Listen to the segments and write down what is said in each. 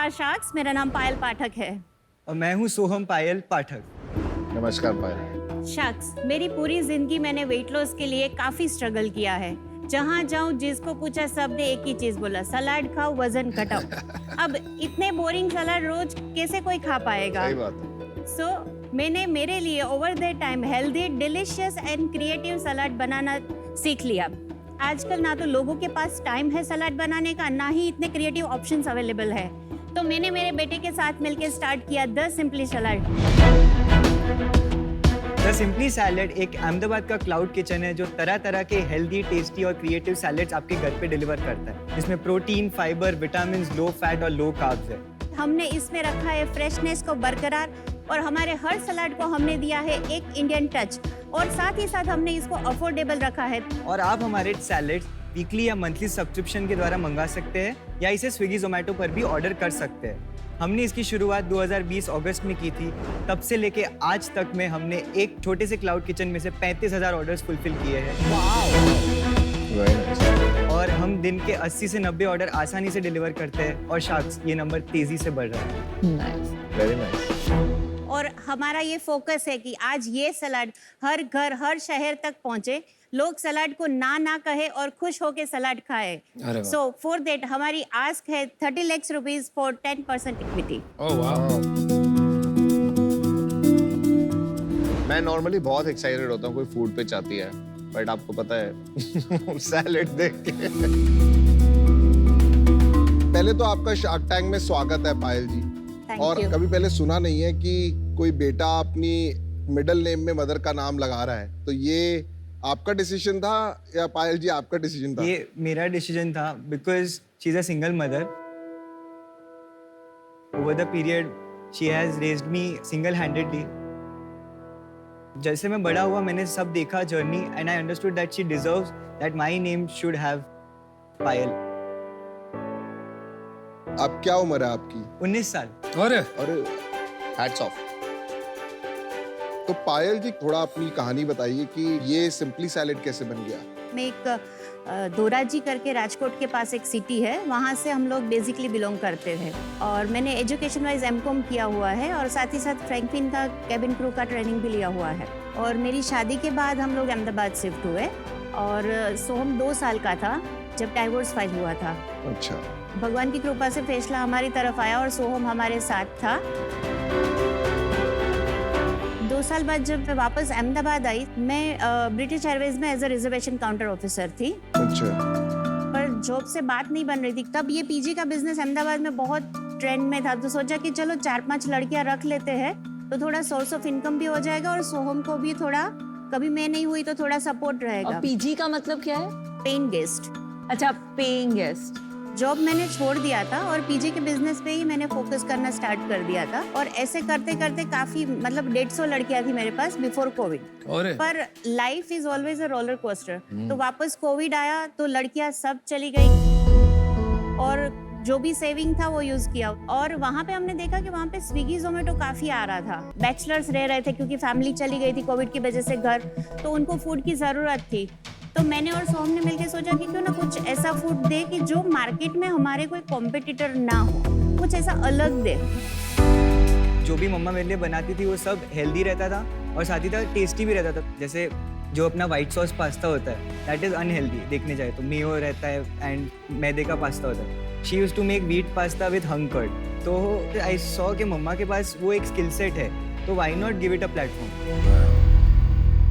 नमस्कार शार्क्स, मेरा नाम पायल पाठक है। और मैं हूँ सोहम पायल पाठक। नमस्कार पायल। शार्क्स, मेरी पूरी जिंदगी मैंने वेट लॉस के लिए काफी स्ट्रगल किया है। जहाँ जाऊँ जिसको पूछा सब ने एक ही चीज बोला, सलाद खाओ वजन घटाओ। अब इतने बोरिंग सलाद रोज कैसे कोई खा पाएगा? सही बात है। सो मैंने मेरे लिए over the time healthy, delicious and creative salad बनाना सीख लिया। आजकल ना तो लोगों के पास टाइम है सलाद बनाने का, ना ही इतने क्रिएटिव ऑप्शंस अवेलेबल है। तो मैंने मेरे बेटे के साथ मिलकर स्टार्ट किया the simply salad. The simply salad एक अहमदाबाद का क्लाउड किचन है जो तरह तरह के हेल्दी, टेस्टी और क्रिएटिव सैलेड्स आपके घर पे डिलीवर करता है, जिसमें protein, fibre, vitamin, low fat और लो कार्ब्स है। हमने इसमें रखा है फ्रेशनेस को बरकरार और हमारे हर सलाद को हमने दिया है एक इंडियन टच और साथ ही साथ हमने इसको अफोर्डेबल रखा है। और आप हमारे सैलेड्स वीकली या मंथली सब्सक्रिप्शन के द्वारा मंगा सकते हैं या इसे स्विगी जोमेटो पर भी ऑर्डर कर सकते हैं। हमने इसकी शुरुआत 2020 अगस्त में की थी। तब से लेके आज तक में हमने एक छोटे से क्लाउड किचन में से 35,000 ऑर्डर्स फुलफिल किए हैं। Very nice. और हम दिन के 80 से 90 ऑर्डर आसानी से डिलीवर करते हैं और शार्क्स ये नंबर तेजी से बढ़ रहा है। Very nice. और हमारा ये फोकस है कि आज ये सलाद हर घर, हर शहर तक पहुंचे, लोग सलाद को ना कहे और खुश होके सलाद खाए। सो फॉर दैट हमारी आस्क है 30 lakh rupees for 10% equity. Oh wow. मैं नॉर्मली बहुत एक्साइटेड होता हूँ कोई फूड पे चाहती है, बट आपको पता है सैलेड देख के। पहले तो आपका शार्क टैंक में स्वागत है पायल जी। Thank और you. कभी पहले सुना नहीं है कि कोई बेटा अपनी मिडिल नेम में मदर का नाम लगा रहा है, तो ये आपका डिसीजन था या पायल जी आपका डिसीजन था? ये मेरा डिसीजन था because she is a single mother. Over the period she has raised me single handedly. जैसे मैं बड़ा हुआ मैंने सब देखा journey and I understood that she deserves that my name should have Payal. अब क्या उम्र है आपकी? 19 साल। अरे हैट्स ऑफ। तो पायल जी थोड़ा अपनी कहानी बताइए कि ये सिंपली सैलेड कैसे बन गया? मैं एक दोराजी करके राजकोट के पास एक सिटी है, वहाँ से हम लोग बेसिकली बिलोंग करते थे और मैंने एजुकेशन वाइज एमकॉम किया हुआ है और साथ ही साथ फ्रैंकलिन का कैबिन क्रू का ट्रेनिंग भी लिया हुआ है। और मेरी शादी के बाद हम लोग अहमदाबाद शिफ्ट हुए और सोहम 2 साल का था जब डाइवोर्स फाइल हुआ था। अच्छा। भगवान की कृपा से फैसला हमारी तरफ आया और सोहम हमारे साथ था। 2 साल बाद जब मैं वापस अहमदाबाद आई, मैं ब्रिटिश एयरवेज में as a reservation counter officer थी। अच्छा। पर जॉब से बात नहीं बन रही थी। तब ये पीजी का बिजनेस अहमदाबाद में बहुत ट्रेंड में था, तो सोचा कि चलो 4-5 लड़कियां रख लेते हैं तो थोड़ा सोर्स ऑफ इनकम भी हो जाएगा और सोहम को भी थोड़ा, कभी मैं नहीं हुई तो थोड़ा सपोर्ट रहेगा। और पीजी का मतलब क्या है? Paying guest. अच्छा, पेइंग गेस्ट। जॉब मैंने छोड़ दिया था और पीजी के बिजनेस पे ही मैंने फोकस करना स्टार्ट कर दिया था और ऐसे करते करते काफी, मतलब 150 लड़कियां थी मेरे पास बिफोर कोविड। पर life is always a roller coaster. तो वापस कोविड आया तो लड़कियां सब चली गई और जो भी सेविंग था वो यूज किया। और वहाँ पे हमने देखा कि वहाँ पे स्विगी जोमेटो काफी आ रहा था। बैचलर्स रह रहे थे क्योंकि फैमिली चली गई थी कोविड की वजह से घर, तो उनको फूड की जरूरत थी। तो मैंने और सोहम ने मिलकर सोचा कि क्यों ना कुछ ऐसा फूड दे कि जो मार्केट में हमारे कोई कॉम्पिटिटर ना हो, कुछ ऐसा अलग दे। जो भी मम्मा मेरे लिए बनाती थी वो सब हेल्दी रहता था और साथ ही साथ टेस्टी भी रहता था। जैसे जो अपना व्हाइट सॉस पास्ता होता है दैट इज अनहेल्दी देखने जाए तो, मेयो रहता है एंड मैदे का पास्ता होता है। She used to make wheat pasta with hung curd. तो आई सॉ कि मम्मा के पास वो एक स्किल सेट है, तो why not give it a platform.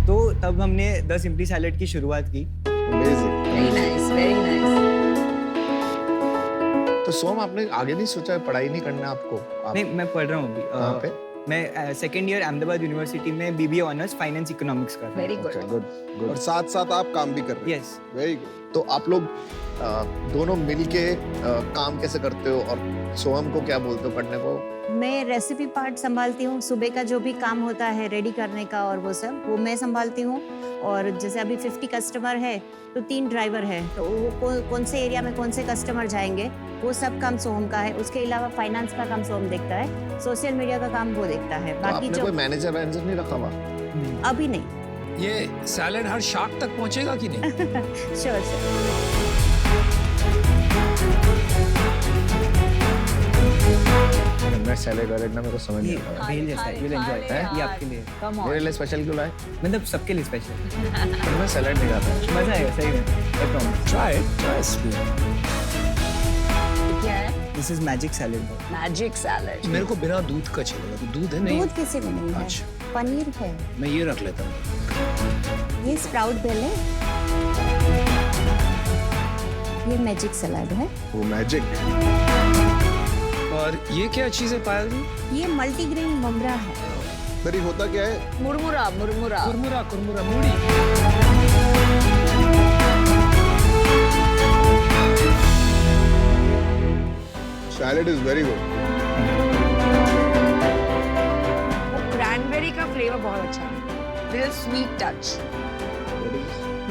तो तब हमने द सिंपली सैलेड की शुरुआत की। Amazing. Very nice, very nice. तो सोम आपने आगे नहीं सोचा पढ़ाई नहीं करना आपको? नहीं, मैं पढ़ रहा हूँ अभी। कहाँ पे? मैं सेकेंड ईयर अहमदाबाद यूनिवर्सिटी में बीबीए ऑनर्स फाइनेंस इकोनॉमिक्स कर रहा हूँ। Very good. गुड और गुड। साथ साथ आप काम भी कर रहे हैं? यस। Very good. तो आप लोग दोनों मिलके काम कैसे करते हो और सोहम को क्या बोलते हो करने को? मैं रेसिपी पार्ट संभालती हूँ, सुबह का जो भी काम होता है रेडी करने का और वो सब वो मैं संभालती हूँ। और जैसे अभी 50 कस्टमर है तो 3 ड्राइवर है, तो वो कौन से एरिया में कौन से कस्टमर जाएंगे वो सब काम सोहम का है। उसके अलावा फाइनेंस का काम सोहम देखता है, सोशल मीडिया का काम वो देखता है। तो बाकी आपने जो कोई मैनेजर नहीं रखा हुआ? अभी नहीं। ये सैलेड हर शार्क तक पहुंचेगा कि नहीं? श्योर। मैं सैलेड वैलेड ना मेरे को समझ ये नहीं आता भेल जैसा है, you'll enjoy है? ये आपके लिए Come on. मेरे लिए स्पेशल क्यों लाए मतलब सबके लिए स्पेशल पर मैं सैलेड नहीं खाता मजा आएगा सही में I promise. Try it. Try sweet. क्या है? This is magic salad. Magic salad. मेरे को बिना दूध का चाहिए तो दूध है नहीं दूध किसी में नहीं है, अच्छा। पनीर है, मैं ये रख लेता हूँ ये स्प्राउट बेल है, ये मैजिक सलाद है, वो मैजिक और ये क्या चीज़ है पायल जी ये मल्टीग्रेन ममरा है। दरी होता क्या है? मुरमुरा मुरमुरा कुरमुरा कुरमुरा मूड़ी salad is very good. Cranberry का फ्लेवर बहुत अच्छा है, रियल स्वीट टच।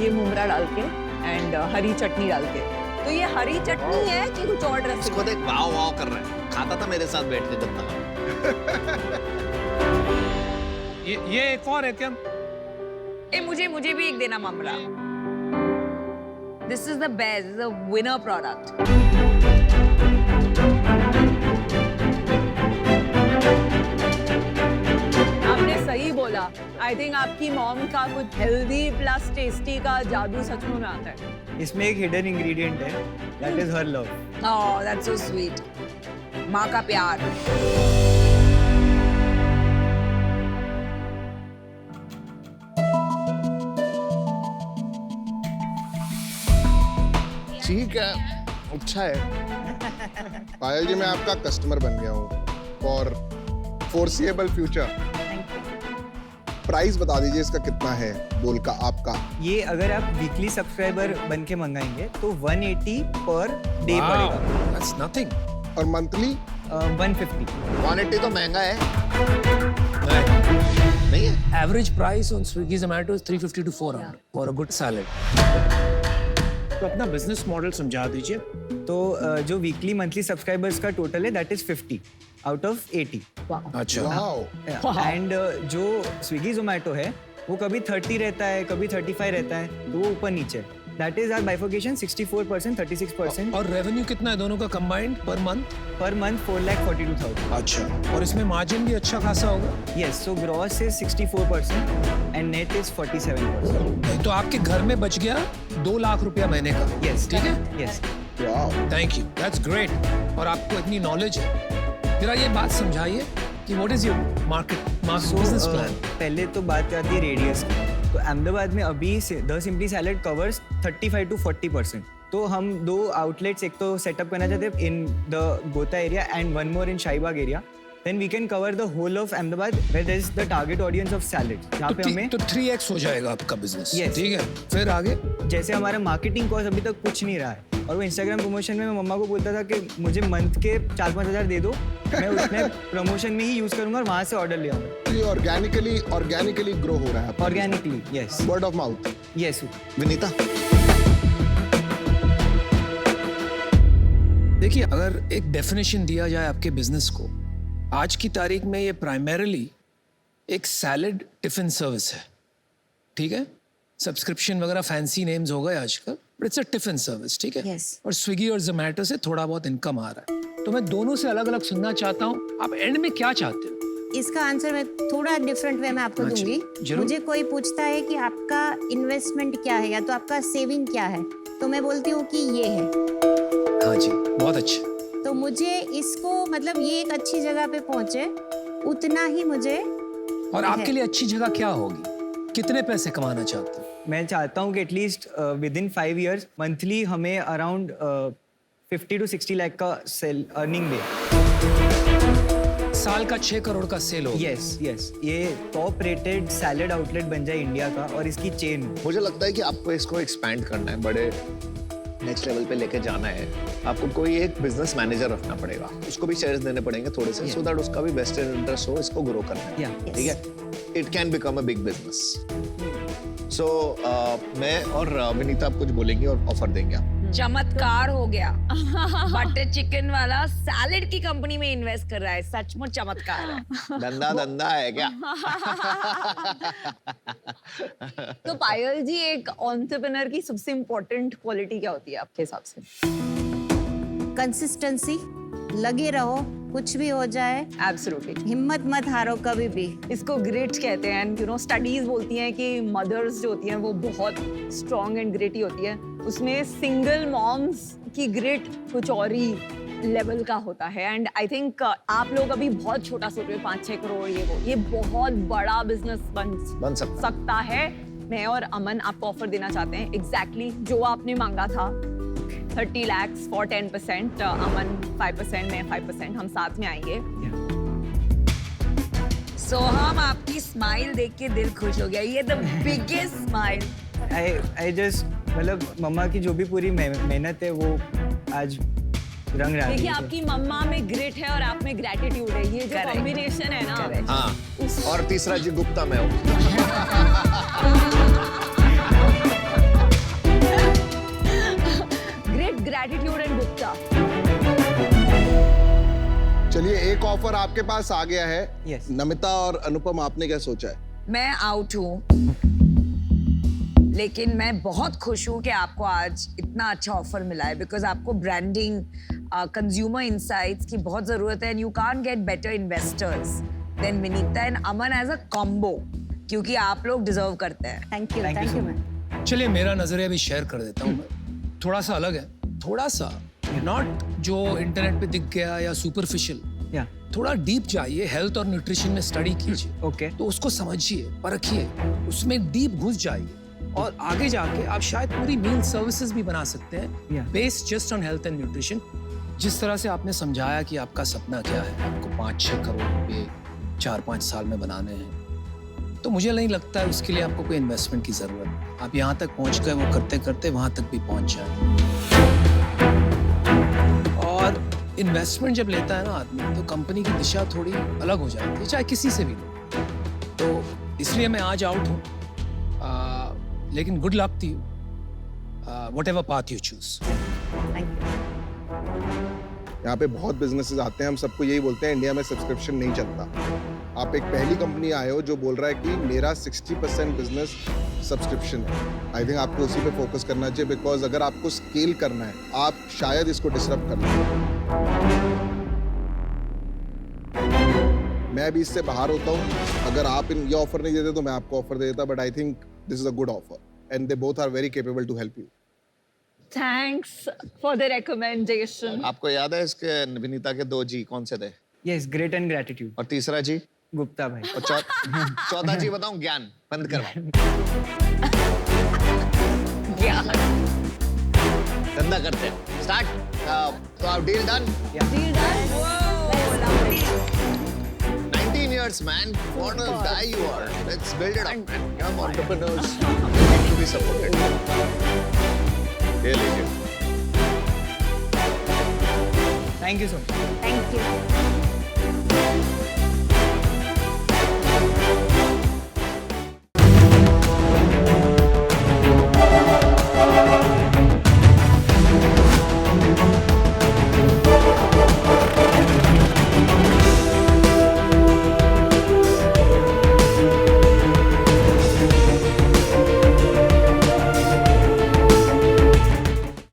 ये मुमरा डाल के एंड हरी चटनी डाल के। तो ये हरी चटनी है कि कुछ और ड्रेसिंग? इसको देख वाव वाव कर रहा है, खाता था मेरे साथ बैठ के जब तक। ये एक और है क्या ए मुझे भी एक देना ममरा। This is the best, this is the winner product. आपने सही बोला। आई थिंक आपकी मॉम का कुछ हेल्दी प्लस टेस्टी का जादू सच में आता है। इसमें एक हिडन इंग्रेडिएंट है that is her love. Oh that's so sweet. माँ का प्यार। ठीक है अच्छा है पायल जी मैं आपका कस्टमर बन गया हूँ फॉर फोरसीएबल फ्यूचर। प्राइस बता दीजिए इसका कितना है बोल का आपका? ये अगर आप वीकली सब्सक्राइबर बन के मंगाएंगे तो 180 पर डे पड़ेगा That's nothing. और मंथली 150 180 तो महंगा है नहीं नहीं है Average price on Swiggy Zomato is 350 to 400 for a good salad. तो अपना बिजनेस मॉडल समझा दीजिए तो जो वीकली मंथली सब्सक्राइबर्स का टोटल है दैट इज 50 आउट ऑफ 80 अच्छा वाओ एंड जो स्विगी जोमेटो है वो कभी 30 रहता है कभी 35 रहता है तो वो ऊपर नीचे दैट इज आवर बाइफर्केशन 64% 36% और रेवेन्यू कितना है दोनों का combined per month per month 4,42,000 अच्छा और इसमें मार्जिन भी अच्छा खासा होगा yes so gross is 64% and net is 47%. तो आपके घर में बच गया 2 लाख रुपया महीने का यस ठीक है yes wow thank you that's great और आपको इतनी नॉलेज है जरा ये बात समझाइए कि what is your market business plan पहले तो बात आती है रेडियस की तो अहमदाबाद में अभी the simply salad covers 35 to 40%. तो हम 2 आउटलेट्स एक तो सेटअप करना चाहते हैं in the Gota area and one more in Shahibag area. Then we can cover the whole of Ahmedabad where there is the target audience of salad. जहाँ पे हमें तो 3x हो जाएगा आपका बिजनेस Yes. ठीक है फिर आगे जैसे हमारा मार्केटिंग कॉस्ट अभी तक कुछ नहीं रहा है और वो इंस्टाग्राम प्रमोशन में मैं मम्मा को बोलता था कि मुझे मंथ के 4-5 हज़ार दे दो मैं उसमें प्रमोशन में ही यूज करूंगा और वहाँ से ऑर्डर ले आऊंगा. ये ऑर्गेनिकली ग्रो हो रहा है organically yes word of mouth. Yes. Vinita देखिए अगर एक डेफिनेशन दिया जाए आपके बिजनेस को आज की तारीख में ये प्राइमरीली एक सैलेड टिफिन सर्विस है ठीक है सब्सक्रिप्शन वगैरह फैंसी नेम्स हो गए आजकल but it's a tiffin service ठीक है Yes. और स्विगी और जोमेटो से थोड़ा बहुत इनकम आ रहा है तो मैं दोनों से अलग अलग सुनना चाहता हूँ आप एंड में क्या चाहते हो इसका आंसर मैं थोड़ा डिफरेंट वे में आपको अच्छा, दूंगी. जरूर. मुझे कोई पूछता है कि आपका इन्वेस्टमेंट क्या है या तो आपका सेविंग क्या है तो मैं बोलती हूँ कि ये है. हाँ जी बहुत अच्छा तो मुझे इसको मतलब ये एक अच्छी जगह पे पहुंचे उतना ही मुझे और आपके लिए अच्छी जगह क्या होगी कितने पैसे कमाना चाहते हो मैं चाहता हूँ कि at least with in 5 years monthly हमें अराउंड 50 to 60 लाख का सेल अर्निंग दे. साल का 6 करोड़ का सेल हो यस यस ये टॉप रेटेड सैलेड आउटलेट बन जाए इंडिया का और इसकी चेन. मुझे लगता है कि आपको इसको एक्सपैंड करना है बड़े नेक्स्ट लेवल पे लेके जाना है आपको कोई एक बिजनेस मैनेजर रखना पड़ेगा उसको भी शेयर्स देने पड़ेंगे थोड़े से सो दैट उसका भी बेस्ट इंटरेस्ट हो इसको ग्रो करना है Yeah. ठीक है it can become a big business so मैं और विनीता आप कुछ बोलेंगी और ऑफर देंगे आप चमत्कार हो गया बटर चिकन वाला सैलेड की कंपनी में इन्वेस्ट कर रहा है सचमुच चमत्कार है. धंधा है क्या तो पायल जी एक एंटरप्रेन्योर की सबसे इम्पोर्टेंट क्वालिटी क्या होती है आपके हिसाब से? कंसिस्टेंसी, लगे रहो, कुछ भी हो जाए, एब्सोल्युटली। हिम्मत मत हारो कभी भी। इसको ग्रिट कहते हैं एंड यू नो स्टडीज बोलती हैं कि मदर्स जो होती हैं वो बहुत स्ट्रॉन्ग एंड ग्रिटी होती है। उसमें सिंगल मॉम्स की ग्रिट कुछ और ही लेवल का होता है एंड आई थिंक आप लोग अभी बहुत छोटा सोच रहे हो, 5-6 करोड़ ये बहुत बड़ा बिजनेस बन सकता है। मैं और अमन आपको ऑफर देना चाहते हैं एग्जैक्टली जो आपने मांगा था, 30 lakhs for 10%, अमन 5%, मैं 5%, हम साथ में आएंगे। सोहम, आपकी स्माइल देख के दिल खुश हो गया, ये the biggest smile. I just मतलब मम्मा की जो भी पूरी मेहनत है वो आज रंग रहा है। देखिए आपकी मम्मा में ग्रिट है और आप में ग्रेटिट्यूड है, ये जो कॉम्बिनेशन है ना। हाँ, और तीसरा जी गुप्ता मैं हूँ। Grit, gratitude and Gupta. चलिए, एक ऑफर आपके पास आ गया है। Yes. नमिता और अनुपम, आपने क्या सोचा है? मैं आउट हूँ, लेकिन मैं बहुत खुश हूँ कि आपको आज इतना अच्छा ऑफर मिला है बिकॉज आपको ब्रांडिंग, कंज्यूमर इंसाइट्स की बहुत जरूरत है and you can't get better investors than Vinita and Aman as a combo, क्योंकि आप लोग डिजर्व करते हैं। Thank you ma'am. चलिए मेरा नजरिया भी शेयर कर देता हूँ मैं। थोड़ा सा अलग है, थोड़ा सा नॉट जो इंटरनेट पे दिख गया या सुपरफिशियल, या थोड़ा डीप जाइए, हेल्थ और न्यूट्रिशन में स्टडी कीजिए। ओके, तो उसको समझिए, परखिए, उसमें डीप घुस जाइए और आगे जाके आप शायद पूरी मील सर्विसेज भी बना सकते हैं based just on health and nutrition. जिस तरह से आपने समझाया कि आपका सपना क्या है, आपको 5-6 करोड़ रुपए 4-5 साल में बनाने हैं, तो मुझे नहीं लगता है उसके लिए आपको कोई इन्वेस्टमेंट की जरूरत। आप यहाँ तक पहुँच गए, वो करते करते वहां तक भी पहुँच जाए। और इन्वेस्टमेंट जब लेता है ना आदमी, तो कंपनी की दिशा थोड़ी अलग हो जाती है, चाहे किसी से भी लो। तो इसलिए मैं आज आउट हूँ, लेकिन good luck to you, whatever path you choose. यहाँ पे बहुत बिजनेसेस आते हैं, हम सबको यही बोलते हैं इंडिया में सब्सक्रिप्शन नहीं चलता। आप एक पहली कंपनी आए हो जो बोल रहा है कि मेरा 60% बिजनेस सब्सक्रिप्शन है। आई थिंक आपको उसी पे फोकस करना चाहिए बिकॉज अगर आपको स्केल करना है, आप शायद इसको डिसरप्ट कर लो। मैं भी इससे बाहर होता हूँ। अगर आप ये ऑफर नहीं देते तो मैं आपको ऑफर दे देता, but I think this is a good offer and they both are very capable to help you. Thanks for the recommendation. आपको याद है इसके विनीता के 2 जी कौन से थे? Yes, great and gratitude. और तीसरा जी? गुप्ता भाई। और चौथा जी बताऊं? ज्ञान। बंद करवाओ। ज्ञान। धंधा करते हैं। स्टार्ट। तो आप deal done? Deal done. 19 years, man. What a guy you are. Let's build it up, man. Young entrepreneurs need to be supported. ये लीजिए। Thank you so much. Thank you.